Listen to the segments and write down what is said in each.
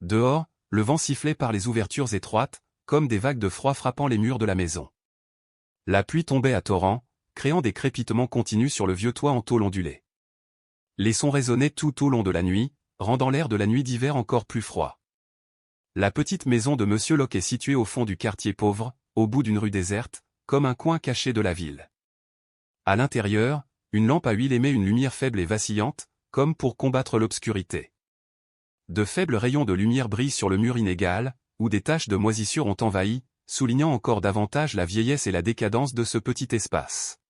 Dehors, le vent sifflait par les ouvertures étroites, comme des vagues de froid frappant les murs de la maison. La pluie tombait à torrents, créant des crépitements continus sur le vieux toit en tôle ondulée. Les sons résonnaient tout au long de la nuit, rendant l'air de la nuit d'hiver encore plus froid. La petite maison de Monsieur Locke est située au fond du quartier pauvre, au bout d'une rue déserte, comme un coin caché de la ville. À l'intérieur, une lampe à huile émet une lumière faible et vacillante, comme pour combattre l'obscurité. De faibles rayons de lumière brillent sur le mur inégal, où des taches de moisissure ont envahi, soulignant encore davantage la vieillesse et la décadence de ce petit espace.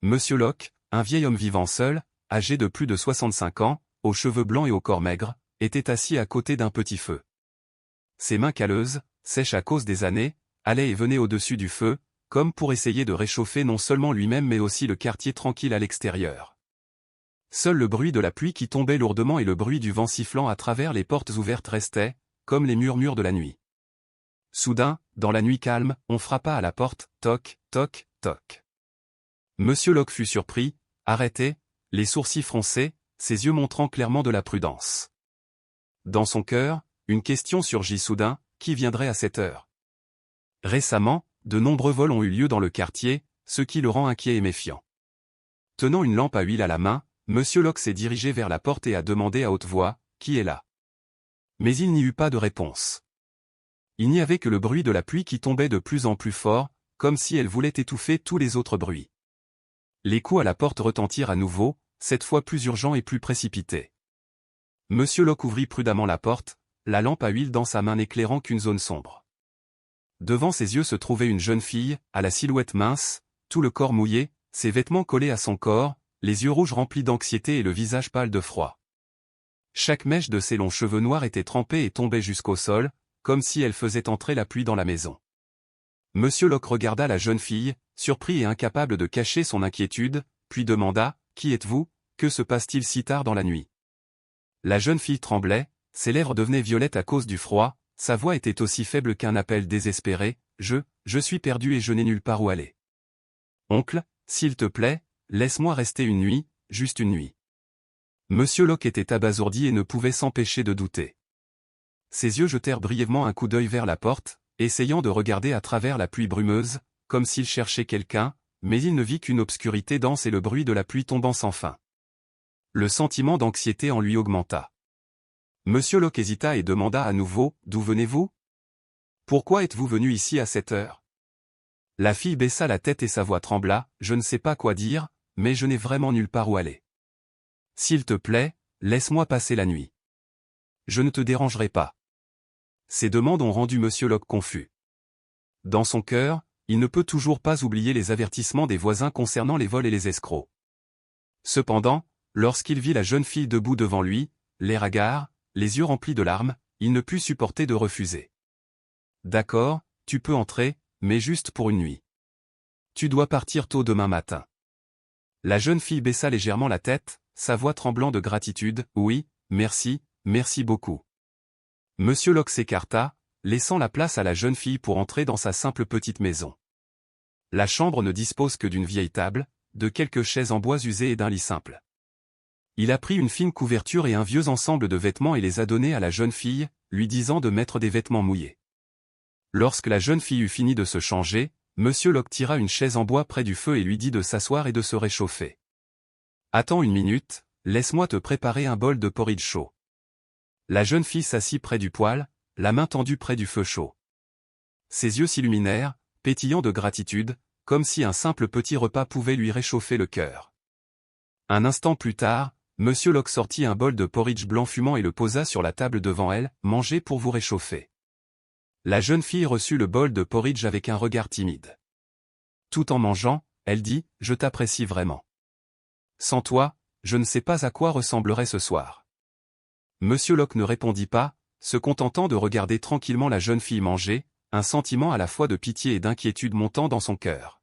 Monsieur Locke, un vieil homme vivant seul, âgé de plus de 65 ans, aux cheveux blancs et au corps maigre, était assis à côté d'un petit feu. Ses mains calleuses, sèches à cause des années, allaient et venaient au-dessus du feu, comme pour essayer de réchauffer non seulement lui-même mais aussi le quartier tranquille à l'extérieur. Seul le bruit de la pluie qui tombait lourdement et le bruit du vent sifflant à travers les portes ouvertes restaient, comme les murmures de la nuit. Soudain, dans la nuit calme, on frappa à la porte, toc, toc, toc. Monsieur Locke fut surpris, arrêté, les sourcils froncés, ses yeux montrant clairement de la prudence. Dans son cœur, une question surgit soudain, qui viendrait à cette heure? Récemment, de nombreux vols ont eu lieu dans le quartier, ce qui le rend inquiet et méfiant. Tenant une lampe à huile à la main, Monsieur Locke s'est dirigé vers la porte et a demandé à haute voix, « Qui est là ?» Mais il n'y eut pas de réponse. Il n'y avait que le bruit de la pluie qui tombait de plus en plus fort, comme si elle voulait étouffer tous les autres bruits. Les coups à la porte retentirent à nouveau, cette fois plus urgents et plus précipités. Monsieur Locke ouvrit prudemment la porte, la lampe à huile dans sa main n'éclairant qu'une zone sombre. Devant ses yeux se trouvait une jeune fille, à la silhouette mince, tout le corps mouillé, ses vêtements collés à son corps, les yeux rouges remplis d'anxiété et le visage pâle de froid. Chaque mèche de ses longs cheveux noirs était trempée et tombait jusqu'au sol, comme si elle faisait entrer la pluie dans la maison. Monsieur Locke regarda la jeune fille, surpris et incapable de cacher son inquiétude, puis demanda, « Qui êtes-vous? Que se passe-t-il si tard dans la nuit ?» La jeune fille tremblait, ses lèvres devenaient violettes à cause du froid, sa voix était aussi faible qu'un appel désespéré, « Je suis perdu et je n'ai nulle part où aller. Oncle, s'il te plaît, laisse-moi rester une nuit, juste une nuit. » Monsieur Locke était abasourdi et ne pouvait s'empêcher de douter. Ses yeux jetèrent brièvement un coup d'œil vers la porte, essayant de regarder à travers la pluie brumeuse, comme s'il cherchait quelqu'un, mais il ne vit qu'une obscurité dense et le bruit de la pluie tombant sans fin. Le sentiment d'anxiété en lui augmenta. Monsieur Locke hésita et demanda à nouveau, « D'où venez-vous? Pourquoi êtes-vous venu ici à cette heure ?» La fille baissa la tête et sa voix trembla, « Je ne sais pas quoi dire, mais je n'ai vraiment nulle part où aller. S'il te plaît, laisse-moi passer la nuit. Je ne te dérangerai pas. » Ces demandes ont rendu Monsieur Locke confus. Dans son cœur, il ne peut toujours pas oublier les avertissements des voisins concernant les vols et les escrocs. Cependant, lorsqu'il vit la jeune fille debout devant lui, l'air hagard, les yeux remplis de larmes, il ne put supporter de refuser. « D'accord, tu peux entrer, mais juste pour une nuit. Tu dois partir tôt demain matin. » La jeune fille baissa légèrement la tête, sa voix tremblant de gratitude, « Oui, merci, merci beaucoup. » Monsieur Locke s'écarta, laissant la place à la jeune fille pour entrer dans sa simple petite maison. La chambre ne dispose que d'une vieille table, de quelques chaises en bois usées et d'un lit simple. Il a pris une fine couverture et un vieux ensemble de vêtements et les a donnés à la jeune fille, lui disant de mettre des vêtements mouillés. Lorsque la jeune fille eut fini de se changer, Monsieur Locke tira une chaise en bois près du feu et lui dit de s'asseoir et de se réchauffer. « Attends une minute, laisse-moi te préparer un bol de porridge chaud. » La jeune fille s'assit près du poêle, la main tendue près du feu chaud. Ses yeux s'illuminèrent, pétillant de gratitude, comme si un simple petit repas pouvait lui réchauffer le cœur. Un instant plus tard, Monsieur Locke sortit un bol de porridge blanc fumant et le posa sur la table devant elle, « Mangez pour vous réchauffer. » La jeune fille reçut le bol de porridge avec un regard timide. Tout en mangeant, elle dit, « Je t'apprécie vraiment. Sans toi, je ne sais pas à quoi ressemblerait ce soir. » Monsieur Locke ne répondit pas, se contentant de regarder tranquillement la jeune fille manger, un sentiment à la fois de pitié et d'inquiétude montant dans son cœur.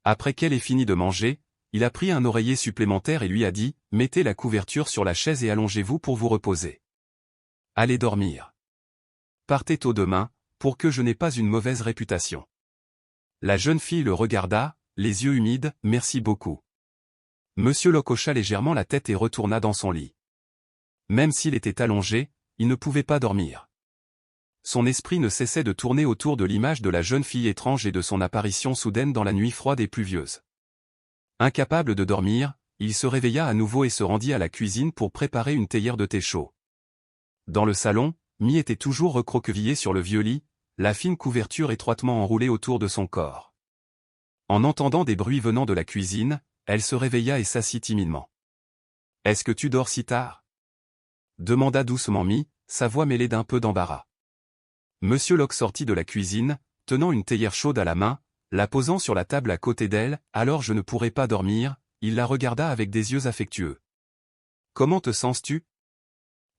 Après qu'elle ait fini de manger, il a pris un oreiller supplémentaire et lui a dit, « Mettez la couverture sur la chaise et allongez-vous pour vous reposer. Allez dormir. Partez tôt demain, pour que je n'ai pas une mauvaise réputation. » La jeune fille le regarda, les yeux humides, « Merci beaucoup. » Monsieur Locke hocha légèrement la tête et retourna dans son lit. Même s'il était allongé, il ne pouvait pas dormir. Son esprit ne cessait de tourner autour de l'image de la jeune fille étrange et de son apparition soudaine dans la nuit froide et pluvieuse. Incapable de dormir, il se réveilla à nouveau et se rendit à la cuisine pour préparer une théière de thé chaud. Dans le salon, Mie était toujours recroquevillée sur le vieux lit, la fine couverture étroitement enroulée autour de son corps. En entendant des bruits venant de la cuisine, elle se réveilla et s'assit timidement. « Est-ce que tu dors si tard ?» demanda doucement Mie, sa voix mêlée d'un peu d'embarras. Monsieur Locke sortit de la cuisine, tenant une théière chaude à la main, la posant sur la table à côté d'elle. « Alors je ne pourrai pas dormir ?» Il la regarda avec des yeux affectueux. « Comment te sens-tu »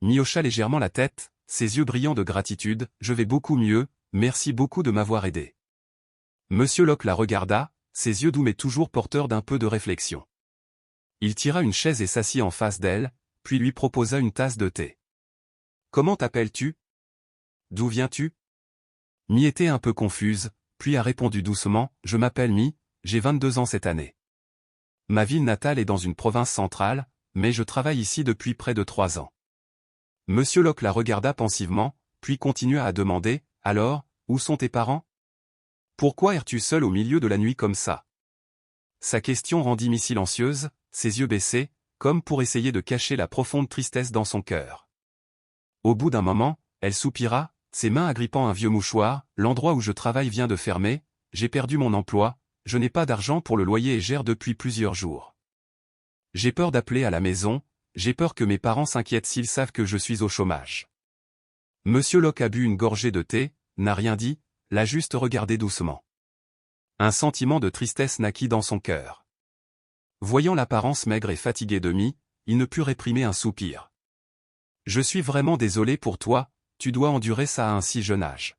Mie hocha légèrement la tête, ses yeux brillants de gratitude. « Je vais beaucoup mieux, merci beaucoup de m'avoir aidé. » Monsieur Locke la regarda, ses yeux doux mais toujours porteurs d'un peu de réflexion. Il tira une chaise et s'assit en face d'elle, puis lui proposa une tasse de thé. « Comment t'appelles-tu ? D'où viens-tu » Mie était un peu confuse, puis a répondu doucement, « Je m'appelle Mie, j'ai 22 ans cette année. Ma ville natale est dans une province centrale, mais je travaille ici depuis près de 3 ans. » Monsieur Locke la regarda pensivement, puis continua à demander, « Alors, où sont tes parents ? Pourquoi erres-tu seule au milieu de la nuit comme ça ?» Sa question rendit Mie silencieuse, ses yeux baissés, comme pour essayer de cacher la profonde tristesse dans son cœur. Au bout d'un moment, elle soupira, ses mains agrippant un vieux mouchoir, « L'endroit où je travaille vient de fermer, j'ai perdu mon emploi, je n'ai pas d'argent pour le loyer et gère depuis plusieurs jours. J'ai peur d'appeler à la maison, j'ai peur que mes parents s'inquiètent s'ils savent que je suis au chômage. » Monsieur Locke a bu une gorgée de thé, n'a rien dit, l'a juste regardé doucement. Un sentiment de tristesse naquit dans son cœur. Voyant l'apparence maigre et fatiguée de Mie, il ne put réprimer un soupir. « Je suis vraiment désolé pour toi, tu dois endurer ça à un si jeune âge.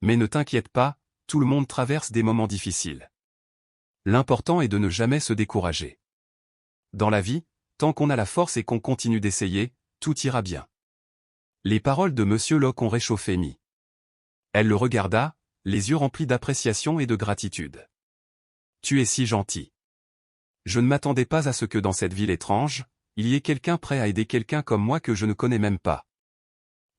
Mais ne t'inquiète pas, tout le monde traverse des moments difficiles. L'important est de ne jamais se décourager. Dans la vie, tant qu'on a la force et qu'on continue d'essayer, tout ira bien. » Les paroles de Monsieur Locke ont réchauffé Mie. Elle le regarda, les yeux remplis d'appréciation et de gratitude. « Tu es si gentil. Je ne m'attendais pas à ce que dans cette ville étrange, il y ait quelqu'un prêt à aider quelqu'un comme moi que je ne connais même pas. »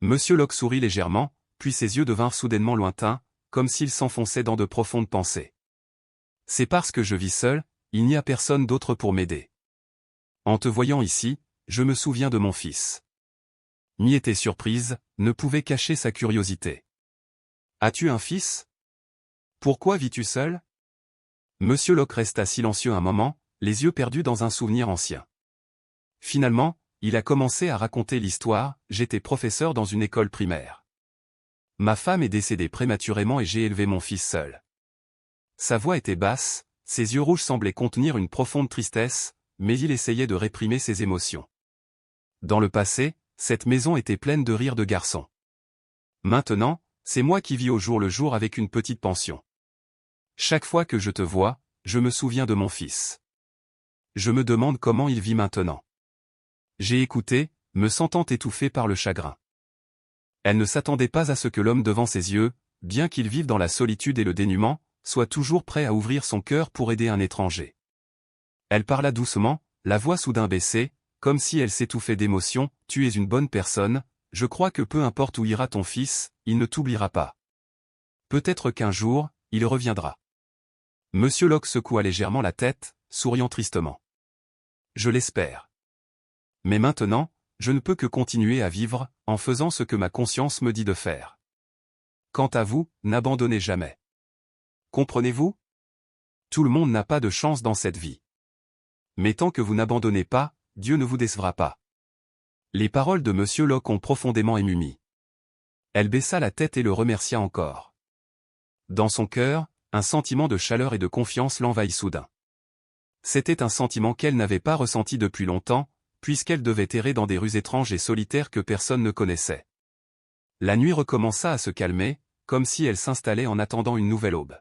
Monsieur Locke sourit légèrement, puis ses yeux devinrent soudainement lointains, comme s'il s'enfonçait dans de profondes pensées. « C'est parce que je vis seul, il n'y a personne d'autre pour m'aider. En te voyant ici, je me souviens de mon fils. » Mie était surprise, ne pouvait cacher sa curiosité. « As-tu un fils ? Pourquoi vis-tu seul ?» Monsieur Locke resta silencieux un moment, les yeux perdus dans un souvenir ancien. Finalement, il a commencé à raconter l'histoire. « J'étais professeur dans une école primaire. Ma femme est décédée prématurément et j'ai élevé mon fils seul. » Sa voix était basse, ses yeux rouges semblaient contenir une profonde tristesse, mais il essayait de réprimer ses émotions. Dans le passé, cette maison était pleine de rires de garçons. Maintenant, c'est moi qui vis au jour le jour avec une petite pension. Chaque fois que je te vois, je me souviens de mon fils. Je me demande comment il vit maintenant. J'ai écouté, me sentant étouffé par le chagrin. Elle ne s'attendait pas à ce que l'homme devant ses yeux, bien qu'il vive dans la solitude et le dénuement, soit toujours prêt à ouvrir son cœur pour aider un étranger. Elle parla doucement, la voix soudain baissée, comme si elle s'étouffait d'émotion. « Tu es une bonne personne, je crois que peu importe où ira ton fils, il ne t'oubliera pas. Peut-être qu'un jour, il reviendra. » Monsieur Locke secoua légèrement la tête, souriant tristement. « Je l'espère. Mais maintenant, je ne peux que continuer à vivre, en faisant ce que ma conscience me dit de faire. Quant à vous, n'abandonnez jamais. Comprenez-vous ? Tout le monde n'a pas de chance dans cette vie. Mais tant que vous n'abandonnez pas, Dieu ne vous décevra pas. » Les paroles de Monsieur Locke ont profondément ému Mie. Elle baissa la tête et le remercia encore. Dans son cœur, un sentiment de chaleur et de confiance l'envahit soudain. C'était un sentiment qu'elle n'avait pas ressenti depuis longtemps, puisqu'elle devait errer dans des rues étranges et solitaires que personne ne connaissait. La nuit recommença à se calmer, comme si elle s'installait en attendant une nouvelle aube.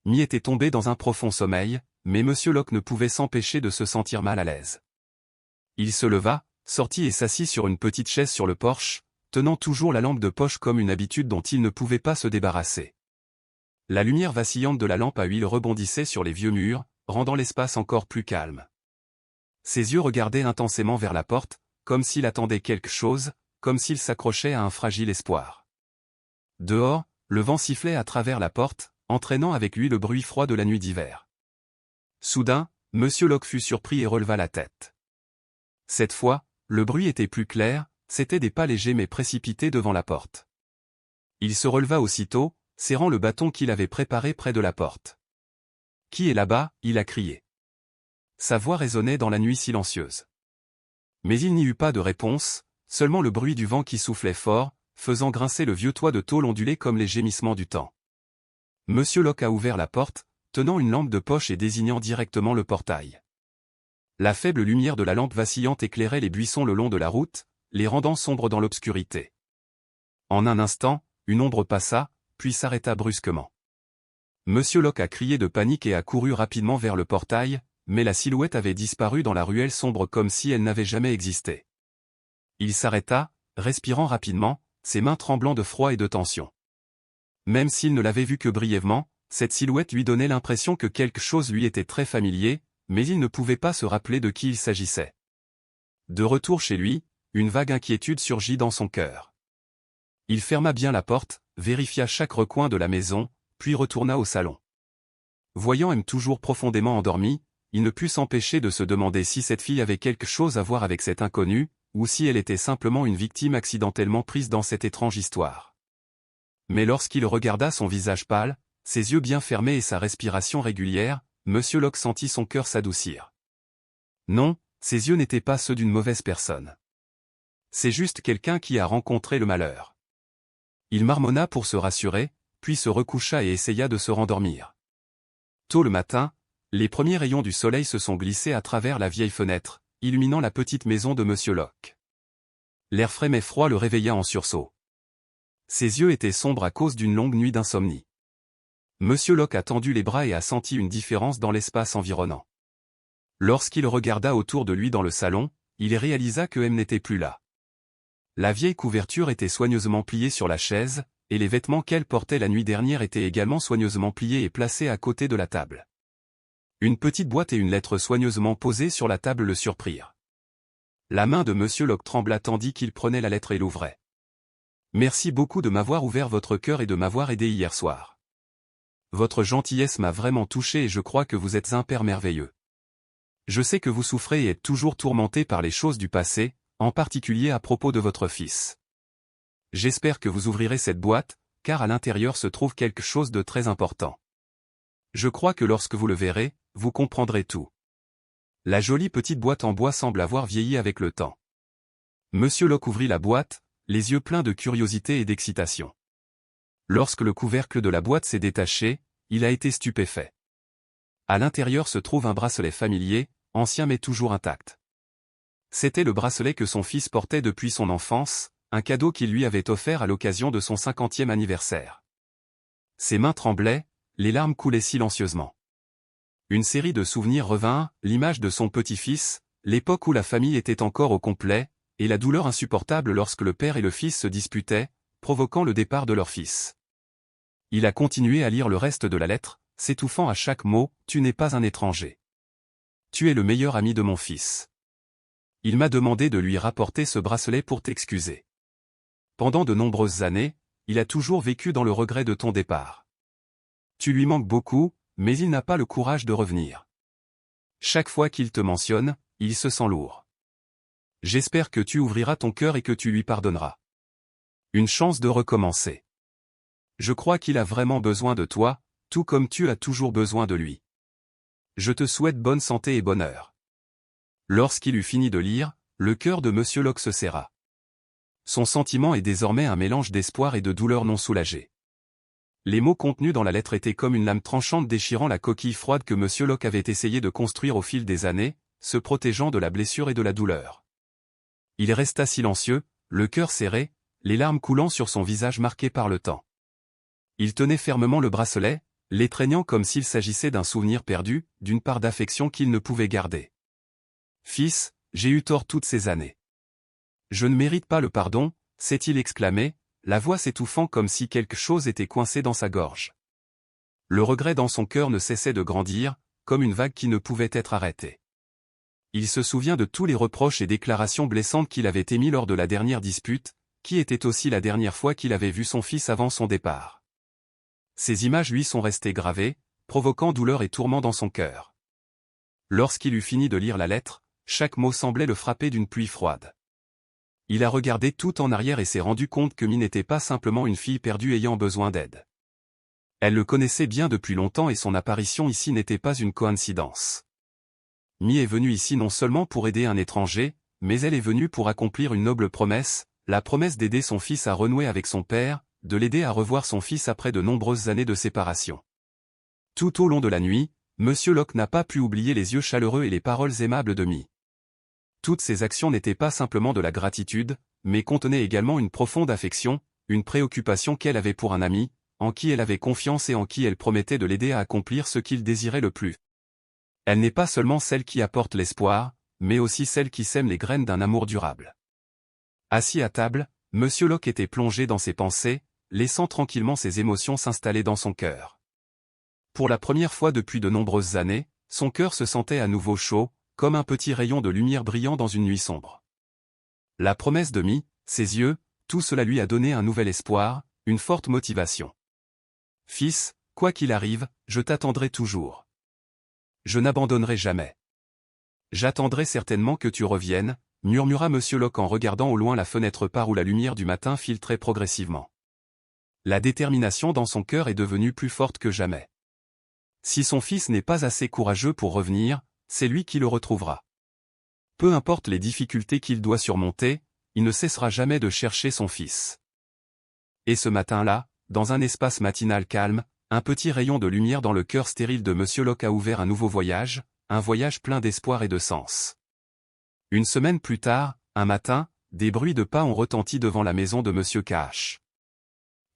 Mie était tombée dans un profond sommeil, mais Monsieur Locke ne pouvait s'empêcher de se sentir mal à l'aise. Il se leva, sortit et s'assit sur une petite chaise sur le porche, tenant toujours la lampe de poche comme une habitude dont il ne pouvait pas se débarrasser. La lumière vacillante de la lampe à huile rebondissait sur les vieux murs, rendant l'espace encore plus calme. Ses yeux regardaient intensément vers la porte, comme s'il attendait quelque chose, comme s'il s'accrochait à un fragile espoir. Dehors, le vent sifflait à travers la porte, entraînant avec lui le bruit froid de la nuit d'hiver. Soudain, Monsieur Locke fut surpris et releva la tête. Cette fois, le bruit était plus clair, c'étaient des pas légers mais précipités devant la porte. Il se releva aussitôt, serrant le bâton qu'il avait préparé près de la porte. « Qui est là-bas » il a crié. Sa voix résonnait dans la nuit silencieuse. Mais il n'y eut pas de réponse, seulement le bruit du vent qui soufflait fort, faisant grincer le vieux toit de tôle ondulé comme les gémissements du temps. Monsieur Locke a ouvert la porte, tenant une lampe de poche et désignant directement le portail. La faible lumière de la lampe vacillante éclairait les buissons le long de la route, les rendant sombres dans l'obscurité. En un instant, une ombre passa, puis s'arrêta brusquement. Monsieur Locke a crié de panique et a couru rapidement vers le portail, mais la silhouette avait disparu dans la ruelle sombre comme si elle n'avait jamais existé. Il s'arrêta, respirant rapidement, ses mains tremblant de froid et de tension. Même s'il ne l'avait vue que brièvement, cette silhouette lui donnait l'impression que quelque chose lui était très familier, mais il ne pouvait pas se rappeler de qui il s'agissait. De retour chez lui, une vague inquiétude surgit dans son cœur. Il ferma bien la porte, vérifia chaque recoin de la maison, puis retourna au salon. Voyant M toujours profondément endormie, il ne put s'empêcher de se demander si cette fille avait quelque chose à voir avec cet inconnu, ou si elle était simplement une victime accidentellement prise dans cette étrange histoire. Mais lorsqu'il regarda son visage pâle, ses yeux bien fermés et sa respiration régulière, Monsieur Locke sentit son cœur s'adoucir. Non, ses yeux n'étaient pas ceux d'une mauvaise personne. C'est juste quelqu'un qui a rencontré le malheur. Il marmonna pour se rassurer, puis se recoucha et essaya de se rendormir. Tôt le matin, les premiers rayons du soleil se sont glissés à travers la vieille fenêtre, illuminant la petite maison de Monsieur Locke. L'air frais mais froid le réveilla en sursaut. Ses yeux étaient sombres à cause d'une longue nuit d'insomnie. Monsieur Locke a tendu les bras et a senti une différence dans l'espace environnant. Lorsqu'il regarda autour de lui dans le salon, il réalisa que M n'était plus là. La vieille couverture était soigneusement pliée sur la chaise, et les vêtements qu'elle portait la nuit dernière étaient également soigneusement pliés et placés à côté de la table. Une petite boîte et une lettre soigneusement posées sur la table le surprirent. La main de Monsieur Locke trembla tandis qu'il prenait la lettre et l'ouvrait. « Merci beaucoup de m'avoir ouvert votre cœur et de m'avoir aidé hier soir. Votre gentillesse m'a vraiment touché et je crois que vous êtes un père merveilleux. Je sais que vous souffrez et êtes toujours tourmenté par les choses du passé, en particulier à propos de votre fils. J'espère que vous ouvrirez cette boîte, car à l'intérieur se trouve quelque chose de très important. Je crois que lorsque vous le verrez, vous comprendrez tout. » La jolie petite boîte en bois semble avoir vieilli avec le temps. Monsieur Locke ouvrit la boîte, les yeux pleins de curiosité et d'excitation. Lorsque le couvercle de la boîte s'est détaché, il a été stupéfait. À l'intérieur se trouve un bracelet familier, ancien mais toujours intact. C'était le bracelet que son fils portait depuis son enfance, un cadeau qu'il lui avait offert à l'occasion de son 50e anniversaire. Ses mains tremblaient, les larmes coulaient silencieusement. Une série de souvenirs revinrent, l'image de son petit-fils, l'époque où la famille était encore au complet, et la douleur insupportable lorsque le père et le fils se disputaient, provoquant le départ de leur fils. Il a continué à lire le reste de la lettre, s'étouffant à chaque mot, « Tu n'es pas un étranger. Tu es le meilleur ami de mon fils. Il m'a demandé de lui rapporter ce bracelet pour t'excuser. Pendant de nombreuses années, il a toujours vécu dans le regret de ton départ. Tu lui manques beaucoup, mais il n'a pas le courage de revenir. Chaque fois qu'il te mentionne, il se sent lourd. J'espère que tu ouvriras ton cœur et que tu lui pardonneras. Une chance de recommencer. Je crois qu'il a vraiment besoin de toi, tout comme tu as toujours besoin de lui. Je te souhaite bonne santé et bonheur. » Lorsqu'il eut fini de lire, le cœur de Monsieur Locke se serra. Son sentiment est désormais un mélange d'espoir et de douleur non soulagée. Les mots contenus dans la lettre étaient comme une lame tranchante déchirant la coquille froide que Monsieur Locke avait essayé de construire au fil des années, se protégeant de la blessure et de la douleur. Il resta silencieux, le cœur serré, les larmes coulant sur son visage marqué par le temps. Il tenait fermement le bracelet, l'étreignant comme s'il s'agissait d'un souvenir perdu, d'une part d'affection qu'il ne pouvait garder. « Fils, j'ai eu tort toutes ces années. Je ne mérite pas le pardon, » s'est-il exclamé, la voix s'étouffant comme si quelque chose était coincé dans sa gorge. Le regret dans son cœur ne cessait de grandir, comme une vague qui ne pouvait être arrêtée. Il se souvient de tous les reproches et déclarations blessantes qu'il avait émis lors de la dernière dispute, qui était aussi la dernière fois qu'il avait vu son fils avant son départ. Ces images lui sont restées gravées, provoquant douleur et tourment dans son cœur. Lorsqu'il eut fini de lire la lettre, chaque mot semblait le frapper d'une pluie froide. Il a regardé tout en arrière et s'est rendu compte que Mie n'était pas simplement une fille perdue ayant besoin d'aide. Elle le connaissait bien depuis longtemps et son apparition ici n'était pas une coïncidence. Mie est venue ici non seulement pour aider un étranger, mais elle est venue pour accomplir une noble promesse, la promesse d'aider son fils à renouer avec son père, de l'aider à revoir son fils après de nombreuses années de séparation. Tout au long de la nuit, Monsieur Locke n'a pas pu oublier les yeux chaleureux et les paroles aimables de Mie. Toutes ces actions n'étaient pas simplement de la gratitude, mais contenaient également une profonde affection, une préoccupation qu'elle avait pour un ami, en qui elle avait confiance et en qui elle promettait de l'aider à accomplir ce qu'il désirait le plus. Elle n'est pas seulement celle qui apporte l'espoir, mais aussi celle qui sème les graines d'un amour durable. Assis à table, Monsieur Locke était plongé dans ses pensées, laissant tranquillement ses émotions s'installer dans son cœur. Pour la première fois depuis de nombreuses années, son cœur se sentait à nouveau chaud, comme un petit rayon de lumière brillant dans une nuit sombre. La promesse de Mie, ses yeux, tout cela lui a donné un nouvel espoir, une forte motivation. « Fils, quoi qu'il arrive, je t'attendrai toujours. Je n'abandonnerai jamais. J'attendrai certainement que tu reviennes, » murmura Monsieur Locke en regardant au loin la fenêtre par où la lumière du matin filtrait progressivement. La détermination dans son cœur est devenue plus forte que jamais. Si son fils n'est pas assez courageux pour revenir, c'est lui qui le retrouvera. Peu importe les difficultés qu'il doit surmonter, il ne cessera jamais de chercher son fils. Et ce matin-là, dans un espace matinal calme, un petit rayon de lumière dans le cœur stérile de Monsieur Locke a ouvert un nouveau voyage, un voyage plein d'espoir et de sens. Une semaine plus tard, un matin, des bruits de pas ont retenti devant la maison de Monsieur Cash.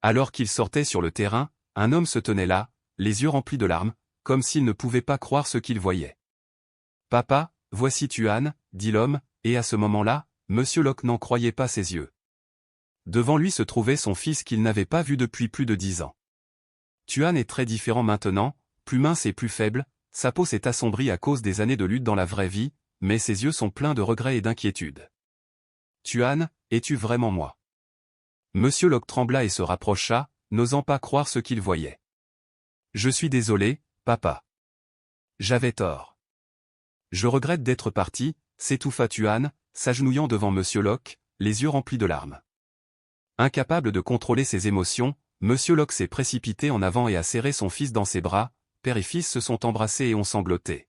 Alors qu'il sortait sur le terrain, un homme se tenait là, les yeux remplis de larmes, comme s'il ne pouvait pas croire ce qu'il voyait. « Papa, voici Tuan, » dit l'homme, et à ce moment-là, Monsieur Locke n'en croyait pas ses yeux. Devant lui se trouvait son fils qu'il n'avait pas vu depuis plus de 10 ans. Tuan est très différent maintenant, plus mince et plus faible, sa peau s'est assombrie à cause des années de lutte dans la vraie vie, mais ses yeux sont pleins de regrets et d'inquiétude. « Tuan, es-tu vraiment moi ?» Monsieur Locke trembla et se rapprocha, n'osant pas croire ce qu'il voyait. « Je suis désolé, papa. J'avais tort. Je regrette d'être parti, » s'étouffa Tuan, s'agenouillant devant Monsieur Locke, les yeux remplis de larmes. Incapable de contrôler ses émotions, Monsieur Locke s'est précipité en avant et a serré son fils dans ses bras, père et fils se sont embrassés et ont sangloté.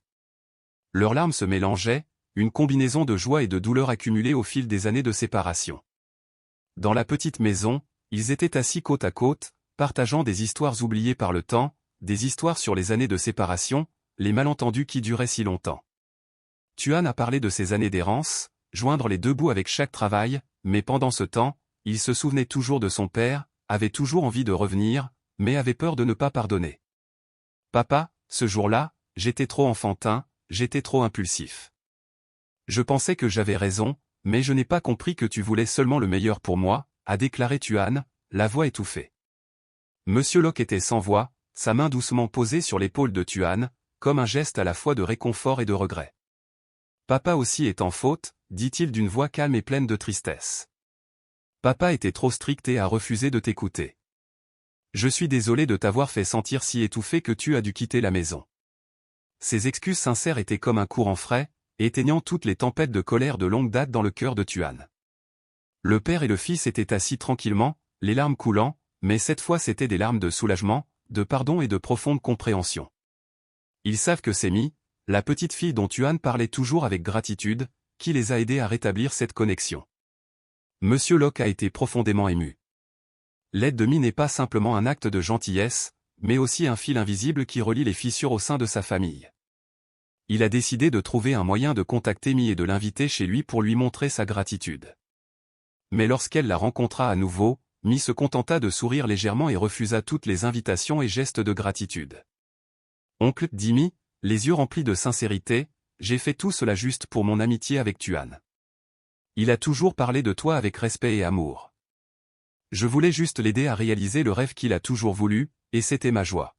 Leurs larmes se mélangeaient, une combinaison de joie et de douleur accumulée au fil des années de séparation. Dans la petite maison, ils étaient assis côte à côte, partageant des histoires oubliées par le temps, des histoires sur les années de séparation, les malentendus qui duraient si longtemps. Tuan a parlé de ses années d'errance, joindre les deux bouts avec chaque travail, mais pendant ce temps, il se souvenait toujours de son père, avait toujours envie de revenir, mais avait peur de ne pas pardonner. « Papa, ce jour-là, j'étais trop enfantin, j'étais trop impulsif. Je pensais que j'avais raison, mais je n'ai pas compris que tu voulais seulement le meilleur pour moi, » a déclaré Tuan, la voix étouffée. Monsieur Locke était sans voix, sa main doucement posée sur l'épaule de Tuan, comme un geste à la fois de réconfort et de regret. « Papa aussi est en faute, » dit-il d'une voix calme et pleine de tristesse. « Papa était trop strict et a refusé de t'écouter. Je suis désolé de t'avoir fait sentir si étouffé que tu as dû quitter la maison. » Ces excuses sincères étaient comme un courant frais, éteignant toutes les tempêtes de colère de longue date dans le cœur de Tuan. Le père et le fils étaient assis tranquillement, les larmes coulant, mais cette fois c'étaient des larmes de soulagement, de pardon et de profonde compréhension. Ils savent que c'est Mie, la petite fille dont Tuan parlait toujours avec gratitude, qui les a aidés à rétablir cette connexion. Monsieur Locke a été profondément ému. L'aide de Mie n'est pas simplement un acte de gentillesse, mais aussi un fil invisible qui relie les fissures au sein de sa famille. Il a décidé de trouver un moyen de contacter Mie et de l'inviter chez lui pour lui montrer sa gratitude. Mais lorsqu'elle la rencontra à nouveau, Mie se contenta de sourire légèrement et refusa toutes les invitations et gestes de gratitude. « Oncle, » dit Mie, les yeux remplis de sincérité, « j'ai fait tout cela juste pour mon amitié avec Tuan. Il a toujours parlé de toi avec respect et amour. Je voulais juste l'aider à réaliser le rêve qu'il a toujours voulu, et c'était ma joie. »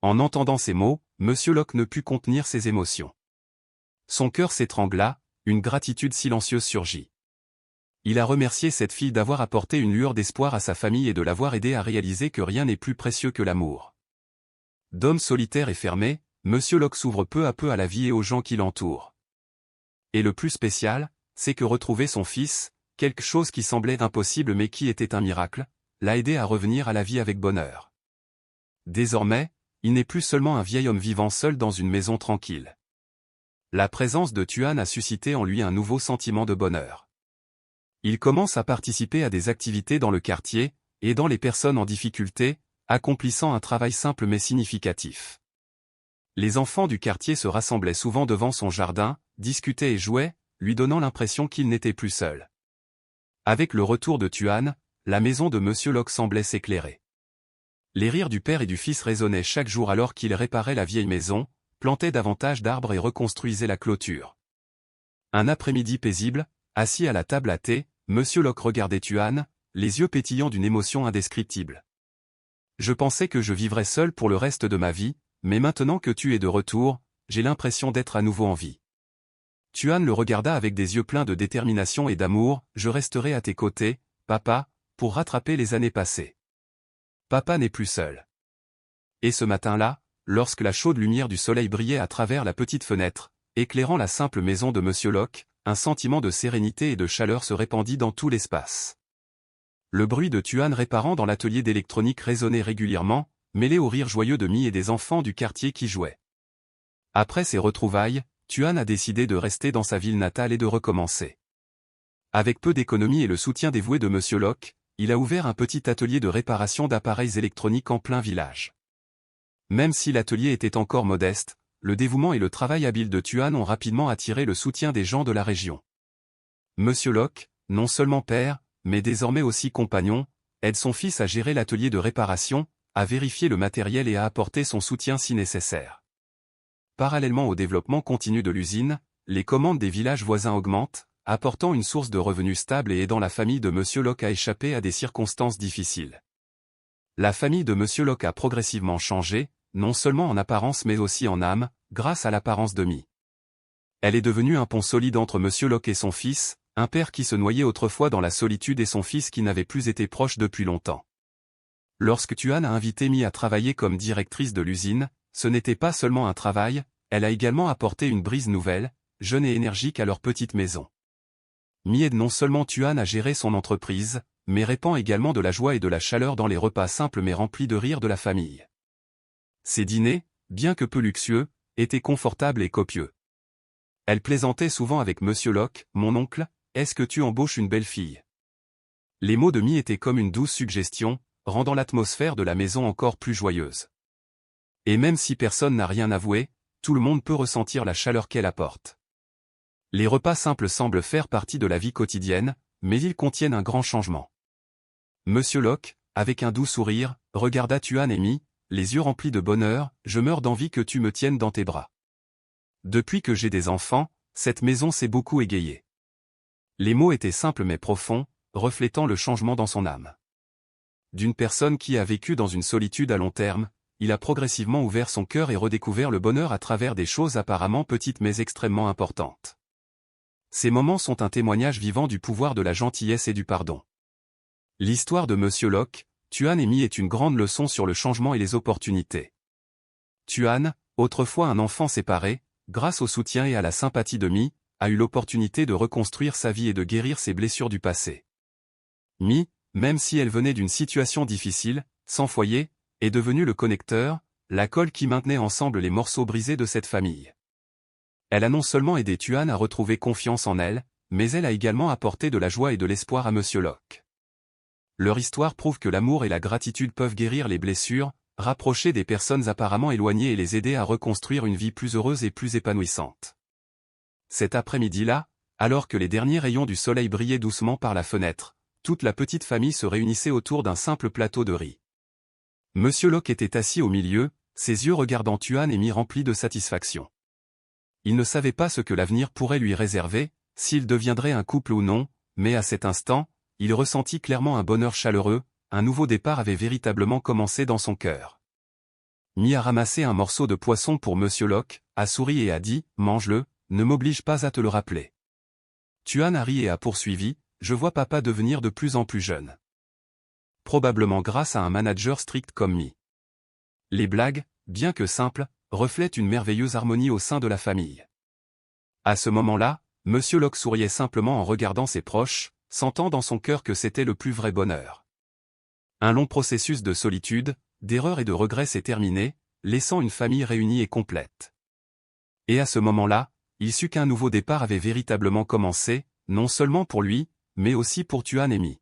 En entendant ces mots, Monsieur Locke ne put contenir ses émotions. Son cœur s'étrangla, une gratitude silencieuse surgit. Il a remercié cette fille d'avoir apporté une lueur d'espoir à sa famille et de l'avoir aidé à réaliser que rien n'est plus précieux que l'amour. D'homme solitaire et fermé, Monsieur Locke s'ouvre peu à peu à la vie et aux gens qui l'entourent. Et le plus spécial, c'est que retrouver son fils, quelque chose qui semblait impossible mais qui était un miracle, l'a aidé à revenir à la vie avec bonheur. Désormais, il n'est plus seulement un vieil homme vivant seul dans une maison tranquille. La présence de Tuan a suscité en lui un nouveau sentiment de bonheur. Il commence à participer à des activités dans le quartier, aidant les personnes en difficulté, accomplissant un travail simple mais significatif. Les enfants du quartier se rassemblaient souvent devant son jardin, discutaient et jouaient, lui donnant l'impression qu'il n'était plus seul. Avec le retour de Tuan, la maison de Monsieur Locke semblait s'éclairer. Les rires du père et du fils résonnaient chaque jour alors qu'il réparait la vieille maison, plantait davantage d'arbres et reconstruisait la clôture. Un après-midi paisible, assis à la table à thé, Monsieur Locke regardait Tuan, les yeux pétillants d'une émotion indescriptible. « Je pensais que je vivrais seul pour le reste de ma vie, mais maintenant que tu es de retour, j'ai l'impression d'être à nouveau en vie. » Tuan le regarda avec des yeux pleins de détermination et d'amour. « Je resterai à tes côtés, papa, pour rattraper les années passées. Papa n'est plus seul. » Et ce matin-là, lorsque la chaude lumière du soleil brillait à travers la petite fenêtre, éclairant la simple maison de Monsieur Locke, un sentiment de sérénité et de chaleur se répandit dans tout l'espace. Le bruit de Tuan réparant dans l'atelier d'électronique résonnait régulièrement, mêlé au rire joyeux de Mie et des enfants du quartier qui jouaient. Après ces retrouvailles, Tuan a décidé de rester dans sa ville natale et de recommencer. Avec peu d'économie et le soutien dévoué de Monsieur Locke, il a ouvert un petit atelier de réparation d'appareils électroniques en plein village. Même si l'atelier était encore modeste, le dévouement et le travail habile de Tuan ont rapidement attiré le soutien des gens de la région. Monsieur Locke, non seulement père, mais désormais aussi compagnon, aide son fils à gérer l'atelier de réparation, à vérifier le matériel et à apporter son soutien si nécessaire. Parallèlement au développement continu de l'usine, les commandes des villages voisins augmentent, apportant une source de revenus stable et aidant la famille de Monsieur Locke à échapper à des circonstances difficiles. La famille de Monsieur Locke a progressivement changé, non seulement en apparence mais aussi en âme, grâce à l'apparence de Mie. Elle est devenue un pont solide entre Monsieur Locke et son fils, un père qui se noyait autrefois dans la solitude et son fils qui n'avait plus été proche depuis longtemps. Lorsque Tuan a invité Mie à travailler comme directrice de l'usine, ce n'était pas seulement un travail, elle a également apporté une brise nouvelle, jeune et énergique à leur petite maison. Mie aide non seulement Tuan à gérer son entreprise, mais répand également de la joie et de la chaleur dans les repas simples mais remplis de rire de la famille. Ces dîners, bien que peu luxueux, étaient confortables et copieux. Elle plaisantait souvent avec Monsieur Locke, « Mon oncle, est-ce que tu embauches une belle fille ?» Les mots de Mie étaient comme une douce suggestion, rendant l'atmosphère de la maison encore plus joyeuse. Et même si personne n'a rien avoué, tout le monde peut ressentir la chaleur qu'elle apporte. Les repas simples semblent faire partie de la vie quotidienne, mais ils contiennent un grand changement. Monsieur Locke, avec un doux sourire, regarda Tuan et Mie, les yeux remplis de bonheur, « Je meurs d'envie que tu me tiennes dans tes bras. Depuis que j'ai des enfants, cette maison s'est beaucoup égayée. » Les mots étaient simples mais profonds, reflétant le changement dans son âme. D'une personne qui a vécu dans une solitude à long terme, il a progressivement ouvert son cœur et redécouvert le bonheur à travers des choses apparemment petites mais extrêmement importantes. Ces moments sont un témoignage vivant du pouvoir de la gentillesse et du pardon. L'histoire de Monsieur Locke, Tuan et Mie est une grande leçon sur le changement et les opportunités. Tuan, autrefois un enfant séparé, grâce au soutien et à la sympathie de Mie, a eu l'opportunité de reconstruire sa vie et de guérir ses blessures du passé. Mie, même si elle venait d'une situation difficile, sans foyer, est devenue le connecteur, la colle qui maintenait ensemble les morceaux brisés de cette famille. Elle a non seulement aidé Tuan à retrouver confiance en elle, mais elle a également apporté de la joie et de l'espoir à Monsieur Locke. Leur histoire prouve que l'amour et la gratitude peuvent guérir les blessures, rapprocher des personnes apparemment éloignées et les aider à reconstruire une vie plus heureuse et plus épanouissante. Cet après-midi-là, alors que les derniers rayons du soleil brillaient doucement par la fenêtre, toute la petite famille se réunissait autour d'un simple plateau de riz. Monsieur Locke était assis au milieu, ses yeux regardant Tuan et Mie remplis de satisfaction. Il ne savait pas ce que l'avenir pourrait lui réserver, s'il deviendrait un couple ou non, mais à cet instant, il ressentit clairement un bonheur chaleureux, un nouveau départ avait véritablement commencé dans son cœur. Mie a ramassé un morceau de poisson pour Monsieur Locke, a souri et a dit « Mange-le, ne m'oblige pas à te le rappeler. Tuan a ri et a poursuivi, je vois papa devenir de plus en plus jeune. Probablement grâce à un manager strict comme Mi. Les blagues, bien que simples, reflètent une merveilleuse harmonie au sein de la famille. À ce moment-là, Monsieur Locke souriait simplement en regardant ses proches, sentant dans son cœur que c'était le plus vrai bonheur. Un long processus de solitude, d'erreurs et de regrets s'est terminé, laissant une famille réunie et complète. Et à ce moment-là, il sut qu'un nouveau départ avait véritablement commencé, non seulement pour lui, mais aussi pour Tuan et Mi.